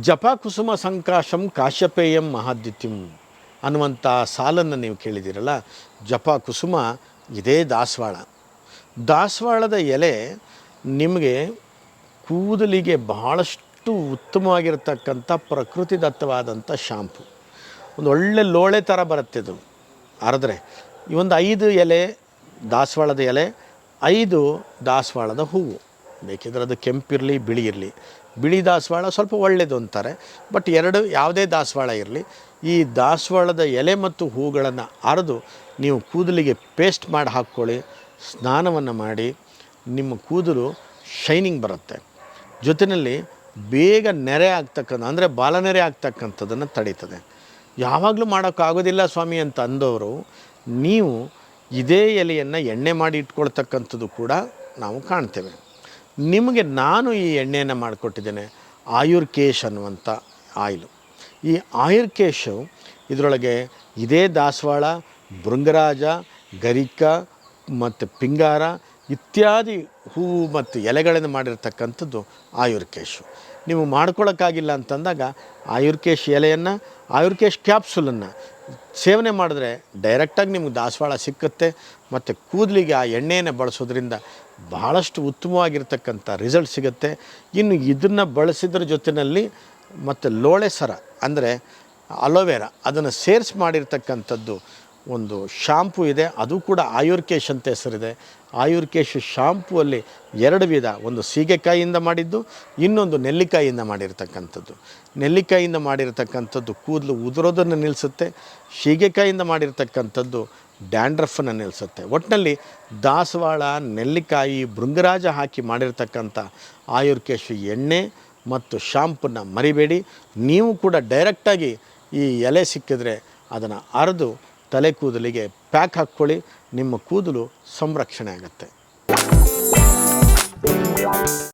ಜಪಾಕುಸುಮ ಸಂಕಾಶಂ ಕಾಶ್ಯಪೇಯಂ ಮಹಾದ್ಯುತಿಂ ಅನ್ನುವಂಥ ಸಾಲನ್ನು ನೀವು ಕೇಳಿದ್ದೀರಲ್ಲ. ಜಪಾಕುಸುಮ ಇದೇ ದಾಸವಾಳ. ದಾಸವಾಳದ ಎಲೆ ನಿಮಗೆ ಕೂದಲಿಗೆ ಬಹಳಷ್ಟು ಉತ್ತಮವಾಗಿರ್ತಕ್ಕಂಥ ಪ್ರಕೃತಿದತ್ತವಾದಂಥ ಶಾಂಪು. ಒಂದು ಒಳ್ಳೆ ಲೋಳೆ ಥರ ಬರುತ್ತೆ ಇದು ಅರೆದ್ರೆ. ಈ ಒಂದು 5 ಎಲೆ ದಾಸವಾಳದ ಎಲೆ, 5 ದಾಸವಾಳದ ಹೂವು. ಬೇಕಿದ್ರೆ ಅದು ಕೆಂಪಿರಲಿ ಬಿಳಿ ಇರಲಿ. ಬಿಳಿ ದಾಸವಾಳ ಸ್ವಲ್ಪ ಒಳ್ಳೆಯದು ಅಂತಾರೆ, ಬಟ್ 2 ಯಾವುದೇ ದಾಸವಾಳ ಇರಲಿ, ಈ ದಾಸವಾಳದ ಎಲೆ ಮತ್ತು ಹೂಗಳನ್ನು ಅರೆದು ನೀವು ಕೂದಲಿಗೆ ಪೇಸ್ಟ್ ಮಾಡಿ ಹಾಕ್ಕೊಳ್ಳಿ. ಸ್ನಾನವನ್ನು ಮಾಡಿ ನಿಮ್ಮ ಕೂದಲು ಶೈನಿಂಗ್ ಬರುತ್ತೆ. ಜೊತೆಯಲ್ಲಿ ಬೇಗ ನೆರೆ ಆಗ್ತಕ್ಕಂಥ ಅಂದರೆ ಬಾಲನೆರೆ ಆಗ್ತಕ್ಕಂಥದ್ದನ್ನು ತಡೀತದೆ. ಯಾವಾಗಲೂ ಮಾಡೋಕ್ಕಾಗೋದಿಲ್ಲ ಸ್ವಾಮಿ ಅಂತ ಅಂದವರು ನೀವು ಇದೇ ಎಲೆಯನ್ನು ಎಣ್ಣೆ ಮಾಡಿ ಇಟ್ಕೊಳ್ತಕ್ಕಂಥದ್ದು ಕೂಡ ನಾವು ಕಾಣ್ತೇವೆ. ನಿಮಗೆ ನಾನು ಈ ಎಣ್ಣೆಯನ್ನು ಮಾಡಿಕೊಟ್ಟಿದ್ದೇನೆ, ಆಯುರ್ಕೇಶ್ ಅನ್ನುವಂಥ ಆಯಿಲು. ಈ ಆಯುರ್ಕೇಶು ಇದರೊಳಗೆ ಇದೇ ದಾಸವಾಳ, ಭೃಂಗರಾಜ, ಗರಿಕ ಮತ್ತು ಪಿಂಗಾರ ಇತ್ಯಾದಿ ಹೂವು ಮತ್ತು ಎಲೆಗಳಿಂದ ಮಾಡಿರ್ತಕ್ಕಂಥದ್ದು ಆಯುರ್ಕೇಶು. ನೀವು ಮಾಡ್ಕೊಳ್ಳೋಕ್ಕಾಗಿಲ್ಲ ಅಂತಂದಾಗ ಆಯುರ್ಕೇಶ್ ಎಲೆಯನ್ನು, ಆಯುರ್ಕೇಶ್ ಕ್ಯಾಪ್ಸುಲನ್ನು ಸೇವನೆ ಮಾಡಿದ್ರೆ ಡೈರೆಕ್ಟಾಗಿ ನಿಮ್ಗೆ ದಾಸವಾಳ ಸಿಕ್ಕುತ್ತೆ. ಮತ್ತು ಕೂದಲಿಗೆ ಆ ಎಣ್ಣೆಯನ್ನು ಬಳಸೋದ್ರಿಂದ ಬಹಳಷ್ಟು ಉತ್ತಮವಾಗಿರ್ತಕ್ಕಂಥ ರಿಸಲ್ಟ್ ಸಿಗುತ್ತೆ. ಇನ್ನು ಇದನ್ನು ಬಳಸಿದ್ರ ಜೊತೆಯಲ್ಲಿ ಮತ್ತು ಲೋಳೆ ಸರ ಅಂದರೆ ಅಲೋವೆರಾ ಅದನ್ನು ಸೇರಿಸಿ ಮಾಡಿರ್ತಕ್ಕಂಥದ್ದು ಒಂದು ಶಾಂಪೂ ಇದೆ, ಅದು ಕೂಡ ಆಯುರ್ಕೇಶ್ ಅಂತ ಹೆಸರಿದೆ. ಆಯುರ್ಕೇಶ್ ಶಾಂಪೂವಲ್ಲಿ 2 ವಿಧ, ಒಂದು ಸೀಗೆಕಾಯಿಯಿಂದ ಮಾಡಿದ್ದು, ಇನ್ನೊಂದು ನೆಲ್ಲಿಕಾಯಿಯಿಂದ ಮಾಡಿರ್ತಕ್ಕಂಥದ್ದು. ನೆಲ್ಲಿಕಾಯಿಯಿಂದ ಮಾಡಿರ್ತಕ್ಕಂಥದ್ದು ಕೂದಲು ಉದುರೋದನ್ನು ನಿಲ್ಲಿಸುತ್ತೆ, ಸೀಗೆಕಾಯಿಯಿಂದ ಮಾಡಿರ್ತಕ್ಕಂಥದ್ದು ಡ್ಯಾಂಡ್ರಫನ್ನು ನಿಲ್ಲಿಸುತ್ತೆ. ಒಟ್ಟಿನಲ್ಲಿ ದಾಸವಾಳ, ನೆಲ್ಲಿಕಾಯಿ, ಭೃಂಗರಾಜ ಹಾಕಿ ಮಾಡಿರ್ತಕ್ಕಂಥ ಆಯುರ್ಕೇಶ್ ಎಣ್ಣೆ ಮತ್ತು ಶಾಂಪನ್ನು ಮರಿಬೇಡಿ. ನೀವು ಕೂಡ ಡೈರೆಕ್ಟಾಗಿ ಈ ಎಲೆ ಸಿಕ್ಕಿದ್ರೆ ಅದನ್ನು ಅರೆದು ತಲೆ ಕೂದಲಿಗೆ ಪ್ಯಾಕ್ ಹಾಕ್ಕೊಳ್ಳಿ. ನಿಮ್ಮ ಕೂದಲು ಸಂರಕ್ಷಣೆ ಆಗುತ್ತೆ.